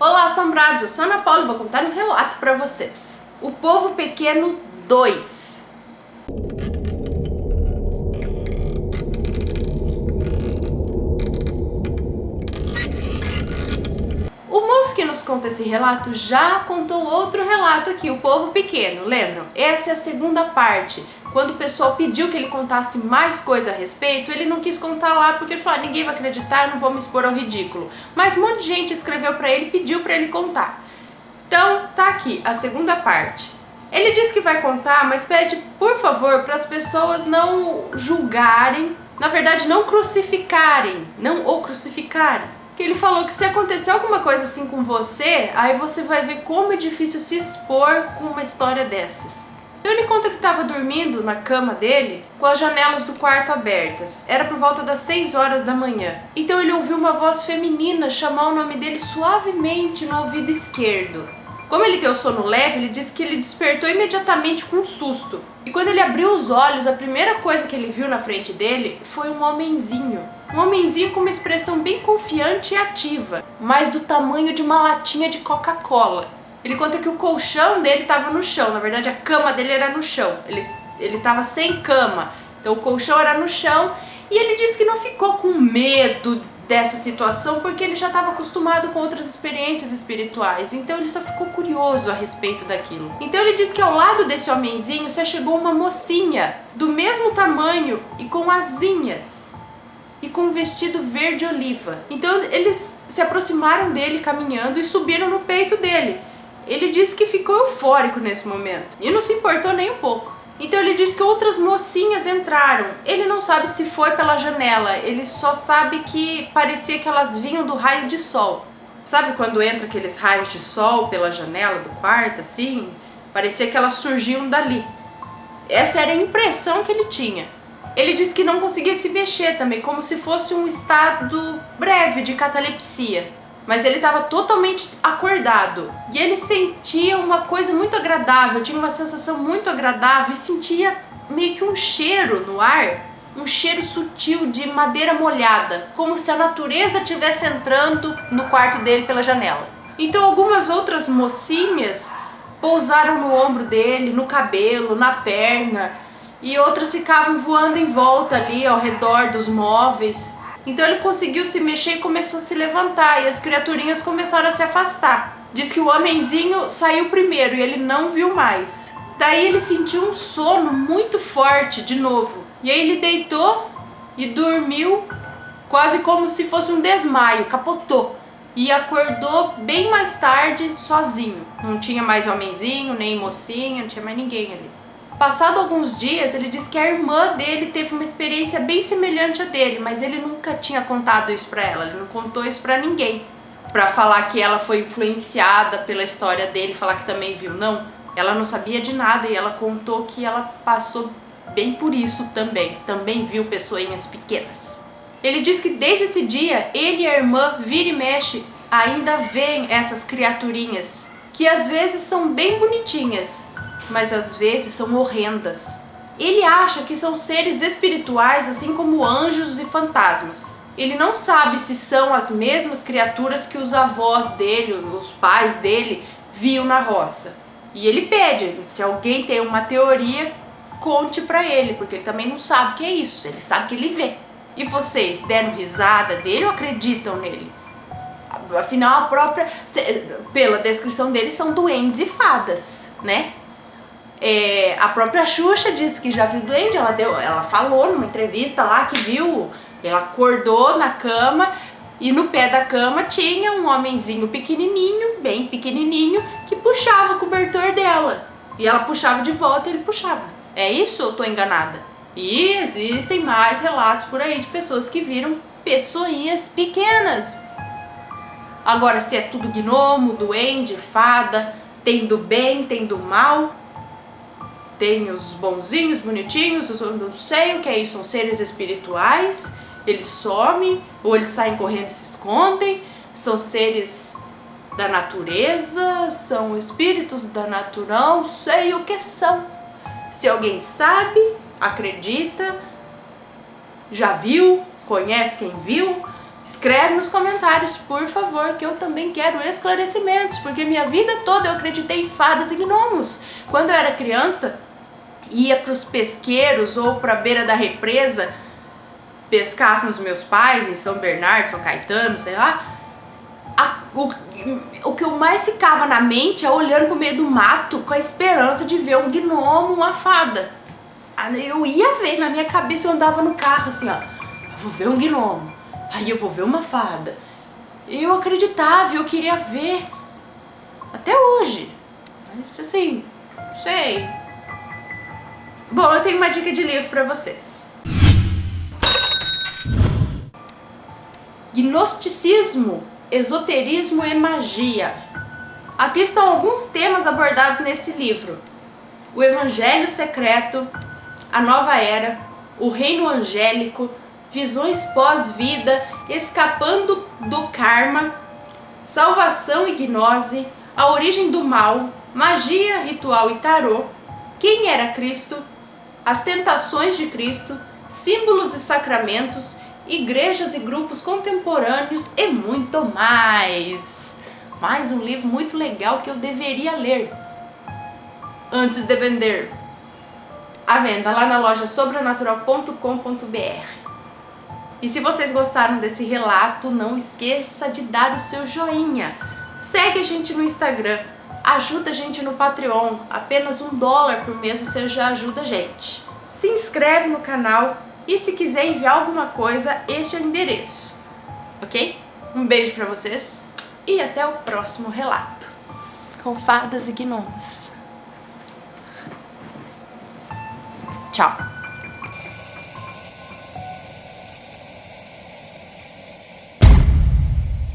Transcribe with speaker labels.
Speaker 1: Olá, assombrados! Eu sou a Ana Paula e vou contar um relato pra vocês. O Povo Pequeno 2. O moço que nos conta esse relato já contou outro relato aqui, O Povo Pequeno, lembram? Essa é a segunda parte. Quando o pessoal pediu que ele contasse mais coisa a respeito, ele não quis contar lá porque ele falou, ninguém vai acreditar, eu não vou me expor ao ridículo. Mas um monte de gente escreveu pra ele e pediu pra ele contar. Então, tá aqui a segunda parte. Ele diz que vai contar, mas pede, por favor, para as pessoas não julgarem, na verdade, não crucificarem, não o crucificarem. Porque ele falou que se acontecer alguma coisa assim com você, aí você vai ver como é difícil se expor com uma história dessas. Então ele conta que estava dormindo na cama dele com as janelas do quarto abertas. Era por volta das 6 horas da manhã. Então ele ouviu uma voz feminina chamar o nome dele suavemente no ouvido esquerdo. Como ele tem o sono leve, ele disse que ele despertou imediatamente com um susto. E quando ele abriu os olhos, a primeira coisa que ele viu na frente dele foi um homenzinho. Um homenzinho com uma expressão bem confiante e ativa, mas do tamanho de uma latinha de Coca-Cola. Ele conta que o colchão dele estava no chão, na verdade a cama dele era no chão. Ele estava sem cama, então o colchão era no chão. E ele disse que não ficou com medo dessa situação porque ele já estava acostumado com outras experiências espirituais, então ele só ficou curioso a respeito daquilo. Então ele disse que ao lado desse homenzinho se chegou uma mocinha do mesmo tamanho e com asinhas e com um vestido verde oliva. Então eles se aproximaram dele caminhando e subiram no peito dele. Ele disse que ficou eufórico nesse momento e não se importou nem um pouco. Então ele disse que outras mocinhas entraram. Ele não sabe se foi pela janela, ele só sabe que parecia que elas vinham do raio de sol. Sabe quando entra aqueles raios de sol pela janela do quarto, assim? Parecia que elas surgiam dali. Essa era a impressão que ele tinha. Ele disse que não conseguia se mexer também, como se fosse um estado breve de catalepsia. Mas ele estava totalmente acordado e ele sentia uma coisa muito agradável, tinha uma sensação muito agradável e sentia meio que um cheiro no ar, um cheiro sutil de madeira molhada, como se a natureza estivesse entrando no quarto dele pela janela. Então algumas outras mocinhas pousaram no ombro dele, no cabelo, na perna, e outras ficavam voando em volta ali ao redor dos móveis. Então ele conseguiu se mexer e começou a se levantar, e as criaturinhas começaram a se afastar. Diz que o homenzinho saiu primeiro e ele não viu mais. Daí ele sentiu um sono muito forte de novo. E aí ele deitou e dormiu quase como se fosse um desmaio, capotou. E acordou bem mais tarde sozinho. Não tinha mais homenzinho, nem mocinha, não tinha mais ninguém ali. Passado alguns dias, ele disse que a irmã dele teve uma experiência bem semelhante a dele, mas ele nunca tinha contado isso pra ela, ele não contou isso pra ninguém. Pra falar que ela foi influenciada pela história dele, falar que também viu, não. Ela não sabia de nada e ela contou que ela passou bem por isso também viu pessoinhas pequenas. Ele diz que desde esse dia, ele e a irmã, vira e mexe, ainda veem essas criaturinhas, que às vezes são bem bonitinhas, mas às vezes são horrendas. Ele acha que são seres espirituais, assim como anjos e fantasmas. Ele não sabe se são as mesmas criaturas que os avós dele, os pais dele, viam na roça. E ele pede, se alguém tem uma teoria, conte pra ele, porque ele também não sabe o que é isso, ele sabe que ele vê. E vocês deram risada dele ou acreditam nele? Afinal, pela descrição dele, são duendes e fadas, né? A própria Xuxa disse que já viu duende, ela falou numa entrevista lá que viu, ela acordou na cama e no pé da cama tinha um homenzinho pequenininho, bem pequenininho, que puxava o cobertor dela. E ela puxava de volta e ele puxava. É isso ou eu tô enganada? E existem mais relatos por aí de pessoas que viram pessoinhas pequenas. Agora, se é tudo gnomo, duende, fada, tem do bem, tem do mal... Tem os bonzinhos, bonitinhos, eu não sei o que é isso, são seres espirituais, eles somem, ou eles saem correndo e se escondem, são seres da natureza, são espíritos da natureza, não sei o que são. Se alguém sabe, acredita, já viu, conhece quem viu, Escreve nos comentários, por favor, que eu também quero esclarecimentos, porque minha vida toda eu acreditei em fadas e gnomos. Quando eu era criança, ia para os pesqueiros ou para a beira da represa pescar com os meus pais em São Bernardo, São Caetano, sei lá. O que eu mais ficava na mente é olhando pro meio do mato com a esperança de ver um gnomo, uma fada. Eu ia ver, na minha cabeça eu andava no carro assim, ó, eu vou ver um gnomo, aí eu vou ver uma fada. Eu acreditava, eu queria ver, até hoje, mas assim, não sei. Bom, eu tenho uma dica de livro pra vocês. Gnosticismo, esoterismo e magia. Aqui estão alguns temas abordados nesse livro: o Evangelho Secreto, a Nova Era, o Reino Angélico, visões pós-vida, escapando do karma, salvação e gnose, a origem do mal, magia, ritual e tarô, quem era Cristo, as tentações de Cristo, símbolos e sacramentos, igrejas e grupos contemporâneos e muito mais. Mais um livro muito legal que eu deveria ler antes de vender. À venda lá na loja sobrenatural.com.br. E se vocês gostaram desse relato, não esqueça de dar o seu joinha. Segue a gente no Instagram, ajuda a gente no Patreon, apenas $1 por mês você já ajuda a gente. Se inscreve no canal e se quiser enviar alguma coisa, este é o endereço, ok? Um beijo pra vocês e até o próximo relato com fadas e gnomos. Tchau!